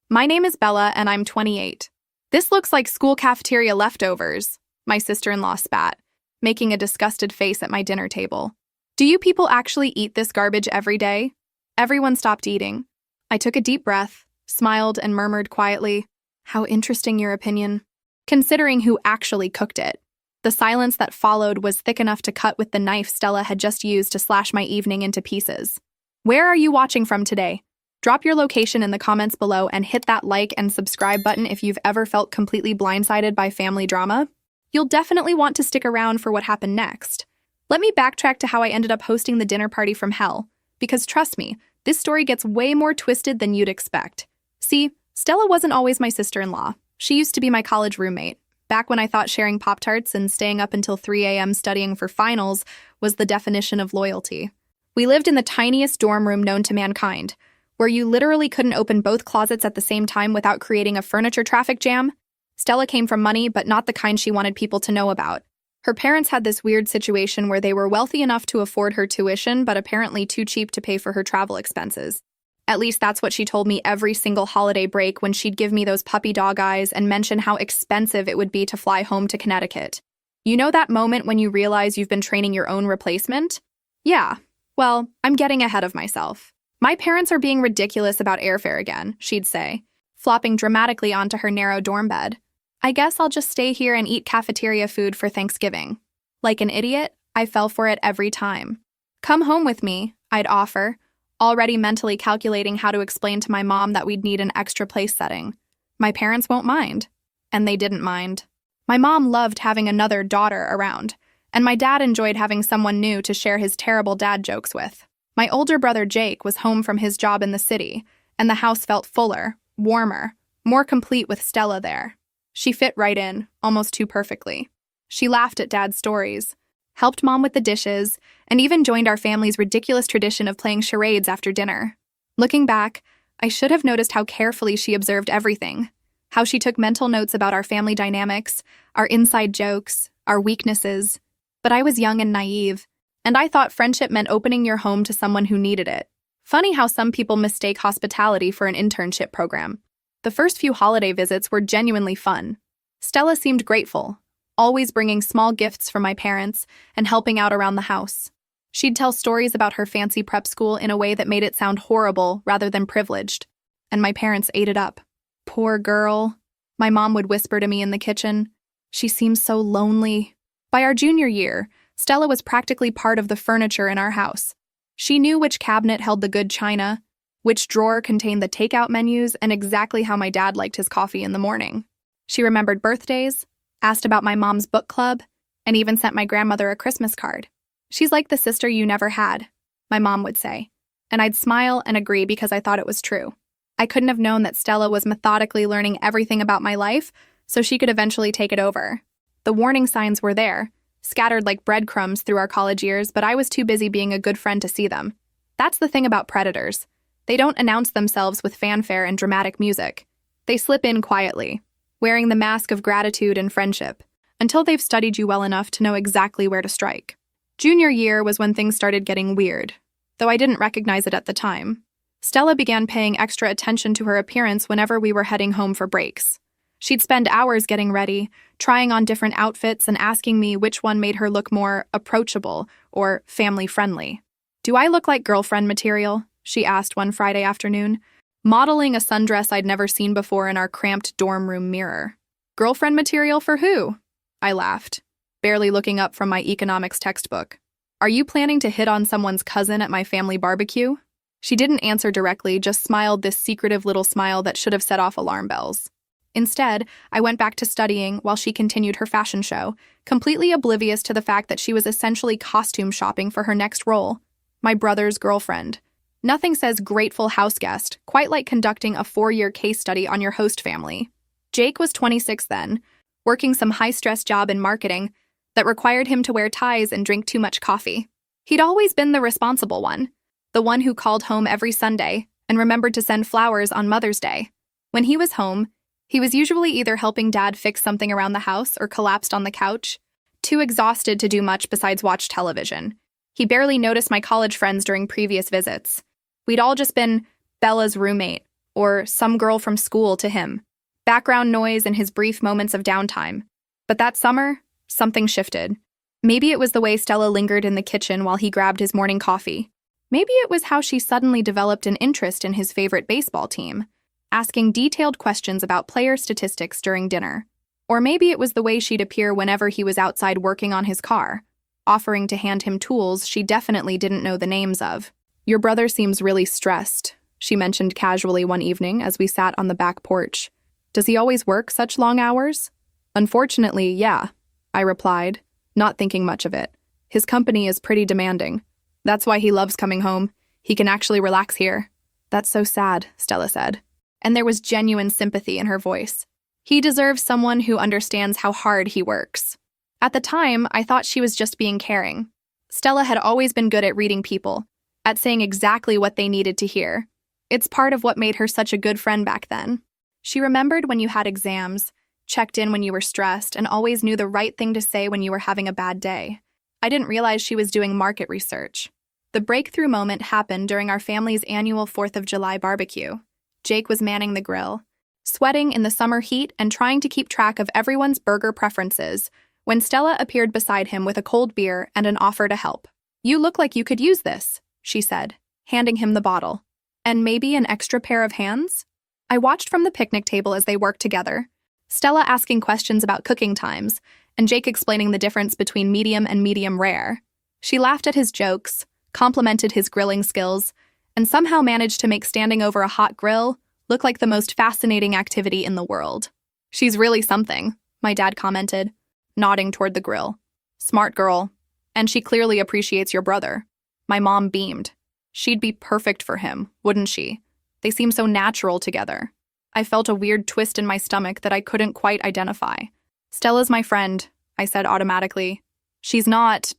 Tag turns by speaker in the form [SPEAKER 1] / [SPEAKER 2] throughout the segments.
[SPEAKER 1] My name is Bella and I'm 28. This looks like school cafeteria leftovers, my sister-in-law spat, making a disgusted face at my dinner table. Do you people actually eat this garbage every day? Everyone stopped eating. I took a deep breath, smiled, and murmured quietly, "How interesting your opinion." Considering who actually cooked it. The silence that followed was thick enough to cut with the knife Stella had just used to slash my evening into pieces. Where are you watching from today? Drop your location in the comments below and hit that like and subscribe button if you've ever felt completely blindsided by family drama. You'll definitely want to stick around for what happened next. Let me backtrack to how I ended up hosting the dinner party from hell, because trust me, this story gets way more twisted than you'd expect. See, Stella wasn't always my sister-in-law. She used to be my college roommate, back when I thought sharing Pop-Tarts and staying up until 3 a.m. studying for finals was the definition of loyalty. We lived in the tiniest dorm room known to mankind, where you literally couldn't open both closets at the same time without creating a furniture traffic jam. Stella came from money, but not the kind she wanted people to know about. Her parents had this weird situation where they were wealthy enough to afford her tuition, but apparently too cheap to pay for her travel expenses. At least that's what she told me every single holiday break when she'd give me those puppy dog eyes and mention how expensive it would be to fly home to Connecticut. You know that moment when you realize you've been training your own replacement? Yeah, well, I'm getting ahead of myself. My parents are being ridiculous about airfare again, she'd say, flopping dramatically onto her narrow dorm bed. I guess I'll just stay here and eat cafeteria food for Thanksgiving. Like an idiot, I fell for it every time. Come home with me, I'd offer, already mentally calculating how to explain to my mom that we'd need an extra place setting. My parents won't mind. And they didn't mind. My mom loved having another daughter around, and my dad enjoyed having someone new to share his terrible dad jokes with. My older brother Jake was home from his job in the city, and the house felt fuller, warmer, more complete with Stella there. She fit right in, almost too perfectly. She laughed at Dad's stories, helped Mom with the dishes, and even joined our family's ridiculous tradition of playing charades after dinner. Looking back, I should have noticed how carefully she observed everything, how she took mental notes about our family dynamics, our inside jokes, our weaknesses. But I was young and naive, and I thought friendship meant opening your home to someone who needed it. Funny how some people mistake hospitality for an internship program. The first few holiday visits were genuinely fun. Stella seemed grateful, always bringing small gifts from my parents and helping out around the house. She'd tell stories about her fancy prep school in a way that made it sound horrible rather than privileged, and my parents ate it up. Poor girl, my mom would whisper to me in the kitchen. She seems so lonely. By our junior year, Stella was practically part of the furniture in our house. She knew which cabinet held the good china, which drawer contained the takeout menus, and exactly how my dad liked his coffee in the morning. She remembered birthdays, asked about my mom's book club, and even sent my grandmother a Christmas card. She's like the sister you never had, my mom would say, and I'd smile and agree because I thought it was true. I couldn't have known that Stella was methodically learning everything about my life so she could eventually take it over. The warning signs were there, scattered like breadcrumbs through our college years, but I was too busy being a good friend to see them. That's the thing about predators. They don't announce themselves with fanfare and dramatic music. They slip in quietly, wearing the mask of gratitude and friendship, until they've studied you well enough to know exactly where to strike. Junior year was when things started getting weird, though I didn't recognize it at the time. Stella began paying extra attention to her appearance whenever we were heading home for breaks. She'd spend hours getting ready, trying on different outfits and asking me which one made her look more approachable or family-friendly. "Do I look like girlfriend material?" she asked one Friday afternoon, modeling a sundress I'd never seen before in our cramped dorm room mirror. "Girlfriend material for who?" I laughed, barely looking up from my economics textbook. "Are you planning to hit on someone's cousin at my family barbecue?" She didn't answer directly, just smiled this secretive little smile that should have set off alarm bells. Instead, I went back to studying while she continued her fashion show, completely oblivious to the fact that she was essentially costume shopping for her next role, my brother's girlfriend. Nothing says grateful houseguest quite like conducting a 4-year case study on your host family. Jake was 26 then, working some high-stress job in marketing that required him to wear ties and drink too much coffee. He'd always been the responsible one, the one who called home every Sunday and remembered to send flowers on Mother's Day. When he was home, he was usually either helping Dad fix something around the house or collapsed on the couch, too exhausted to do much besides watch television. He barely noticed my college friends during previous visits. We'd all just been Bella's roommate, or some girl from school to him. Background noise in his brief moments of downtime. But that summer, something shifted. Maybe it was the way Stella lingered in the kitchen while he grabbed his morning coffee. Maybe it was how she suddenly developed an interest in his favorite baseball team, asking detailed questions about player statistics during dinner. Or maybe it was the way she'd appear whenever he was outside working on his car, offering to hand him tools she definitely didn't know the names of. "Your brother seems really stressed," she mentioned casually one evening as we sat on the back porch. "Does he always work such long hours?" "Unfortunately, yeah," I replied, not thinking much of it. "His company is pretty demanding. That's why he loves coming home. He can actually relax here." "That's so sad," Stella said. And there was genuine sympathy in her voice. He deserves someone who understands how hard he works. At the time, I thought she was just being caring. Stella had always been good at reading people, at saying exactly what they needed to hear. It's part of what made her such a good friend back then. She remembered when you had exams, checked in when you were stressed, and always knew the right thing to say when you were having a bad day. I didn't realize she was doing market research. The breakthrough moment happened during our family's annual 4th of July barbecue. Jake was manning the grill, sweating in the summer heat and trying to keep track of everyone's burger preferences, when Stella appeared beside him with a cold beer and an offer to help. "You look like you could use this," she said, handing him the bottle. "And maybe an extra pair of hands?" I watched from the picnic table as they worked together, Stella asking questions about cooking times, and Jake explaining the difference between medium and medium rare. She laughed at his jokes, complimented his grilling skills, and somehow managed to make standing over a hot grill look like the most fascinating activity in the world. "She's really something," my dad commented, nodding toward the grill. "Smart girl. And she clearly appreciates your brother." My mom beamed. "She'd be perfect for him, wouldn't she? They seem so natural together." I felt a weird twist in my stomach that I couldn't quite identify. "Stella's my friend," I said automatically. "She's not...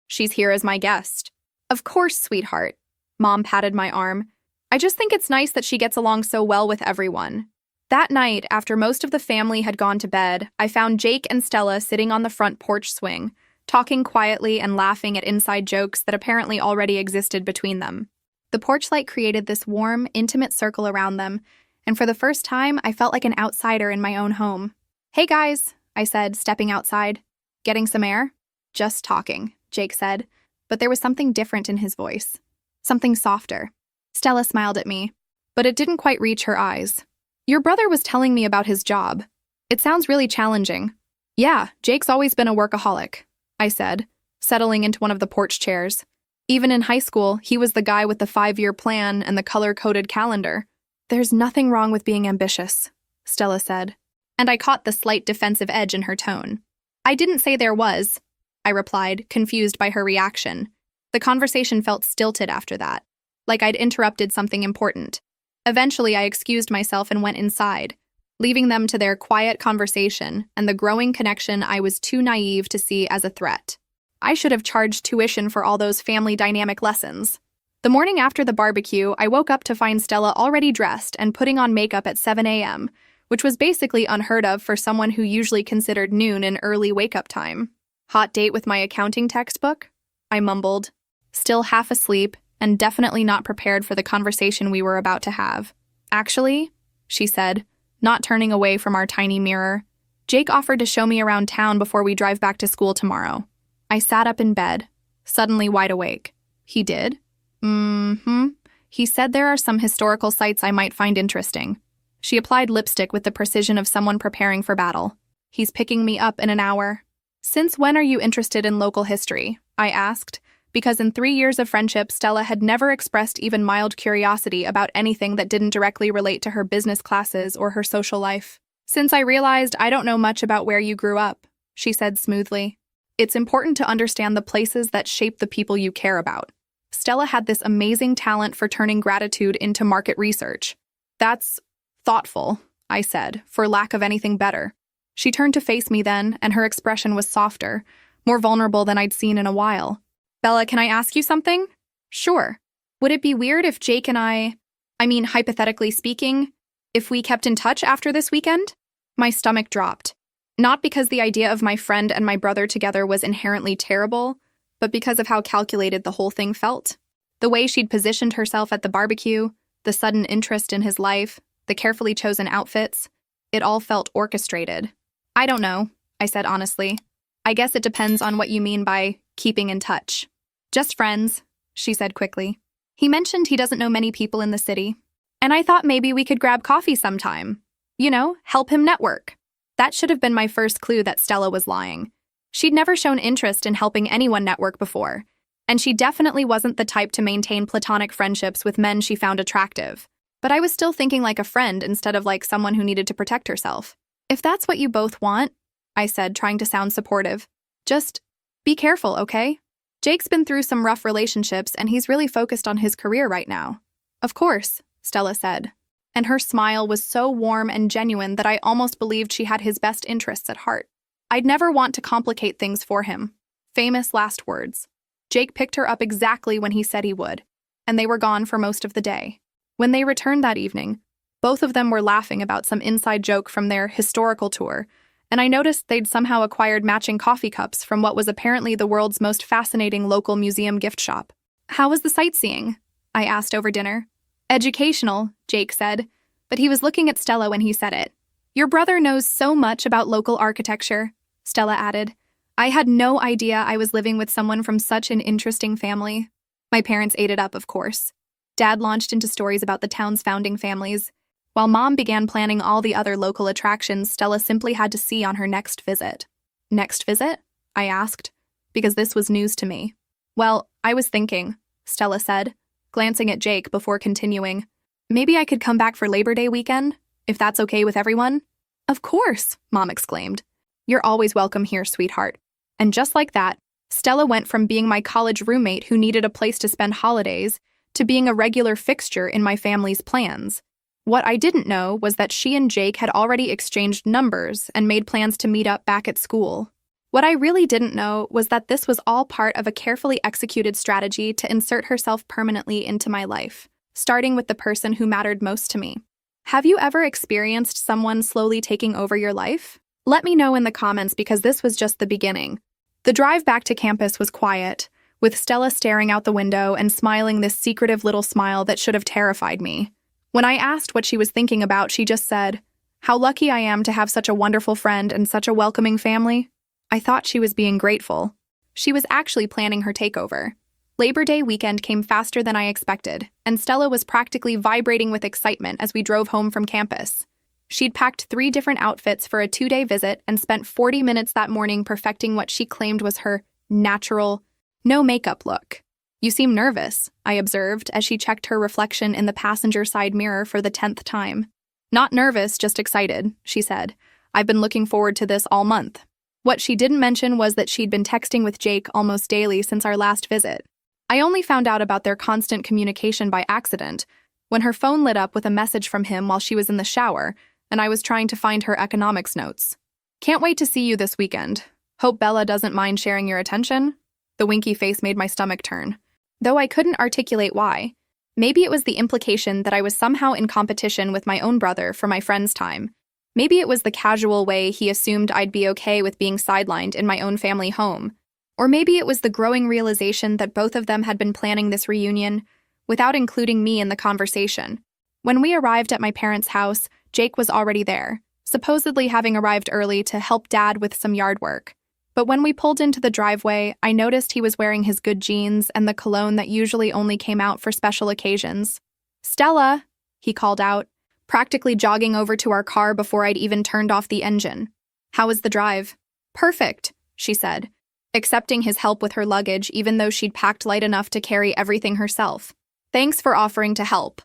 [SPEAKER 1] she's here as my guest." "Of course, sweetheart." Mom patted my arm. "I just think it's nice that she gets along so well with everyone." That night, after most of the family had gone to bed, I found Jake and Stella sitting on the front porch swing, talking quietly and laughing at inside jokes that apparently already existed between them. The porch light created this warm, intimate circle around them, and for the first time, I felt like an outsider in my own home. "Hey guys," I said, stepping outside. "Getting some air?" "Just talking," Jake said, but there was something different in his voice. Something softer. Stella smiled at me, but it didn't quite reach her eyes. "Your brother was telling me about his job. It sounds really challenging." "Yeah, Jake's always been a workaholic," I said, settling into one of the porch chairs. "Even in high school, he was the guy with the 5-year plan and the color-coded calendar." "There's nothing wrong with being ambitious," Stella said, and I caught the slight defensive edge in her tone. "I didn't say there was," I replied, confused by her reaction. The conversation felt stilted after that, like I'd interrupted something important. Eventually, I excused myself and went inside, leaving them to their quiet conversation and the growing connection I was too naive to see as a threat. I should have charged tuition for all those family dynamic lessons. The morning after the barbecue, I woke up to find Stella already dressed and putting on makeup at 7 a.m., which was basically unheard of for someone who usually considered noon an early wake-up time. "Hot date with my accounting textbook?" I mumbled, still half asleep and definitely not prepared for the conversation we were about to have. "Actually," she said, not turning away from our tiny mirror, "Jake offered to show me around town before we drive back to school tomorrow." I sat up in bed, suddenly wide awake. "He did?" "Mm-hmm. He said there are some historical sites I might find interesting." She applied lipstick with the precision of someone preparing for battle. "He's picking me up in an hour." "Since when are you interested in local history?" I asked, because in 3 years of friendship, Stella had never expressed even mild curiosity about anything that didn't directly relate to her business classes or her social life. "Since I realized I don't know much about where you grew up," she said smoothly. "It's important to understand the places that shape the people you care about." Stella had this amazing talent for turning gratitude into market research. "That's thoughtful," I said, for lack of anything better. She turned to face me then, and her expression was softer, more vulnerable than I'd seen in a while. "Bella, can I ask you something?" "Sure. Would it be weird if Jake and hypothetically speaking, if we kept in touch after this weekend?" My stomach dropped. Not because the idea of my friend and my brother together was inherently terrible, but because of how calculated the whole thing felt. The way she'd positioned herself at the barbecue, The sudden interest in his life, the carefully chosen outfits, it all felt orchestrated. I don't know, I said honestly. I guess it depends on what you mean by keeping in touch. Just friends, she said quickly. He mentioned he doesn't know many people in the city, and I thought maybe we could grab coffee sometime. You know, help him network. That should have been my first clue that Stella was lying. She'd never shown interest in helping anyone network before, and she definitely wasn't the type to maintain platonic friendships with men she found attractive. But I was still thinking like a friend instead of like someone who needed to protect herself. If that's what you both want, I said, trying to sound supportive, just be careful, okay? Jake's been through some rough relationships and he's really focused on his career right now. Of course, Stella said. And her smile was so warm and genuine that I almost believed she had his best interests at heart. I'd never want to complicate things for him. Famous last words. Jake picked her up exactly when he said he would, and they were gone for most of the day. When they returned that evening, both of them were laughing about some inside joke from their historical tour, and I noticed they'd somehow acquired matching coffee cups from what was apparently the world's most fascinating local museum gift shop. How was the sightseeing? I asked over dinner. Educational, Jake said, but he was looking at Stella when he said it. Your brother knows so much about local architecture, Stella added. I had no idea I was living with someone from such an interesting family. My parents ate it up, of course. Dad launched into stories about the town's founding families, while Mom began planning all the other local attractions Stella simply had to see on her next visit. Next visit? I asked, because this was news to me. Well, I was thinking, Stella said, glancing at Jake before continuing. Maybe I could come back for Labor Day weekend, if that's okay with everyone? Of course, Mom exclaimed. You're always welcome here, sweetheart. And just like that, Stella went from being my college roommate who needed a place to spend holidays to being a regular fixture in my family's plans. What I didn't know was that she and Jake had already exchanged numbers and made plans to meet up back at school. What I really didn't know was that this was all part of a carefully executed strategy to insert herself permanently into my life, starting with the person who mattered most to me. Have you ever experienced someone slowly taking over your life? Let me know in the comments because this was just the beginning. The drive back to campus was quiet, with Stella staring out the window and smiling this secretive little smile that should have terrified me. When I asked what she was thinking about, she just said, "How lucky I am to have such a wonderful friend and such a welcoming family." I thought she was being grateful. She was actually planning her takeover. Labor Day weekend came faster than I expected, and Stella was practically vibrating with excitement as we drove home from campus. She'd packed 3 different outfits for a 2-day visit and spent 40 minutes that morning perfecting what she claimed was her natural, no makeup look. You seem nervous, I observed as she checked her reflection in the passenger side mirror for the 10th time. Not nervous, just excited, she said. I've been looking forward to this all month. What she didn't mention was that she'd been texting with Jake almost daily since our last visit. I only found out about their constant communication by accident, when her phone lit up with a message from him while she was in the shower, and I was trying to find her economics notes. Can't wait to see you this weekend. Hope Bella doesn't mind sharing your attention? The winky face made my stomach turn. Though I couldn't articulate why. Maybe it was the implication that I was somehow in competition with my own brother for my friend's time. Maybe it was the casual way he assumed I'd be okay with being sidelined in my own family home. Or maybe it was the growing realization that both of them had been planning this reunion without including me in the conversation. When we arrived at my parents' house, Jake was already there, supposedly having arrived early to help Dad with some yard work. But when we pulled into the driveway, I noticed he was wearing his good jeans and the cologne that usually only came out for special occasions. "Stella," he called out, practically jogging over to our car before I'd even turned off the engine. "How was the drive?" "Perfect," she said, accepting his help with her luggage even though she'd packed light enough to carry everything herself. "Thanks for offering to help."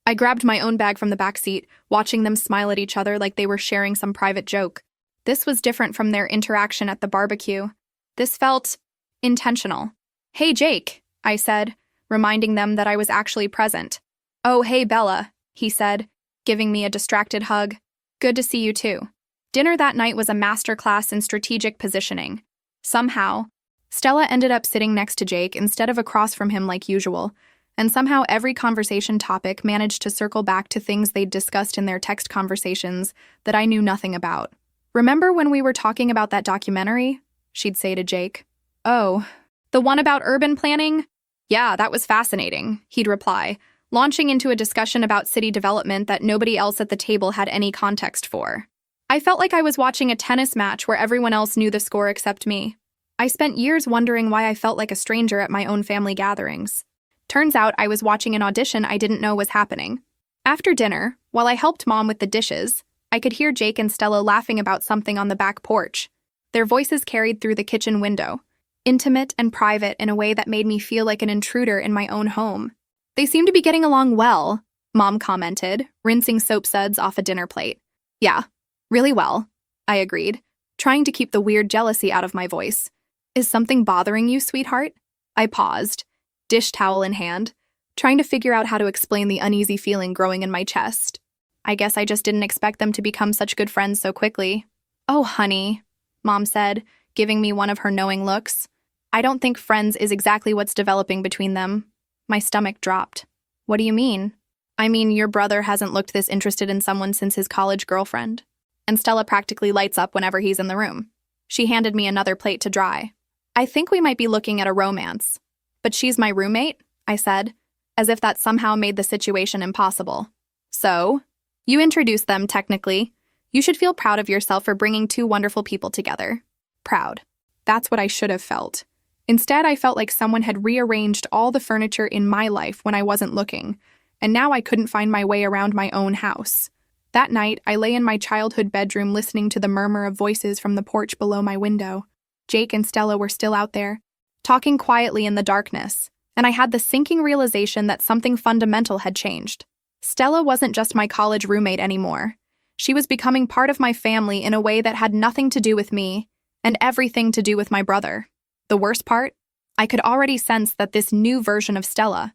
[SPEAKER 1] I grabbed my own bag from the back seat, watching them smile at each other like they were sharing some private joke. This was different from their interaction at the barbecue. This felt intentional. "Hey, Jake," I said, reminding them that I was actually present. "Oh, hey, Bella," he said, giving me a distracted hug. "Good to see you too." Dinner that night was a masterclass in strategic positioning. Somehow, Stella ended up sitting next to Jake instead of across from him like usual, and somehow every conversation topic managed to circle back to things they'd discussed in their text conversations that I knew nothing about. "Remember when we were talking about that documentary?" she'd say to Jake. "Oh, the one about urban planning?" "Yeah, that was fascinating," he'd reply, launching into a discussion about city development that nobody else at the table had any context for. I felt like I was watching a tennis match where everyone else knew the score except me. I spent years wondering why I felt like a stranger at my own family gatherings. Turns out I was watching an audition I didn't know was happening. After dinner, while I helped Mom with the dishes, I could hear Jake and Stella laughing about something on the back porch. Their voices carried through the kitchen window, intimate and private in a way that made me feel like an intruder in my own home. They seem to be getting along well, Mom commented, rinsing soap suds off a dinner plate. Yeah, really well, I agreed, trying to keep the weird jealousy out of my voice. Is something bothering you, sweetheart? I paused, dish towel in hand, trying to figure out how to explain the uneasy feeling growing in my chest. I guess I just didn't expect them to become such good friends so quickly. Oh, honey, Mom said, giving me one of her knowing looks. I don't think friends is exactly what's developing between them. My stomach dropped. What do you mean? I mean, your brother hasn't looked this interested in someone since his college girlfriend. And Stella practically lights up whenever he's in the room. She handed me another plate to dry. I think we might be looking at a romance. But she's my roommate, I said, as if that somehow made the situation impossible. So, you introduced them, technically. You should feel proud of yourself for bringing two wonderful people together. Proud. That's what I should have felt. Instead, I felt like someone had rearranged all the furniture in my life when I wasn't looking, and now I couldn't find my way around my own house. That night, I lay in my childhood bedroom listening to the murmur of voices from the porch below my window. Jake and Stella were still out there, talking quietly in the darkness, and I had the sinking realization that something fundamental had changed. Stella wasn't just my college roommate anymore. She was becoming part of my family in a way that had nothing to do with me, and everything to do with my brother. The worst part? I could already sense that this new version of Stella,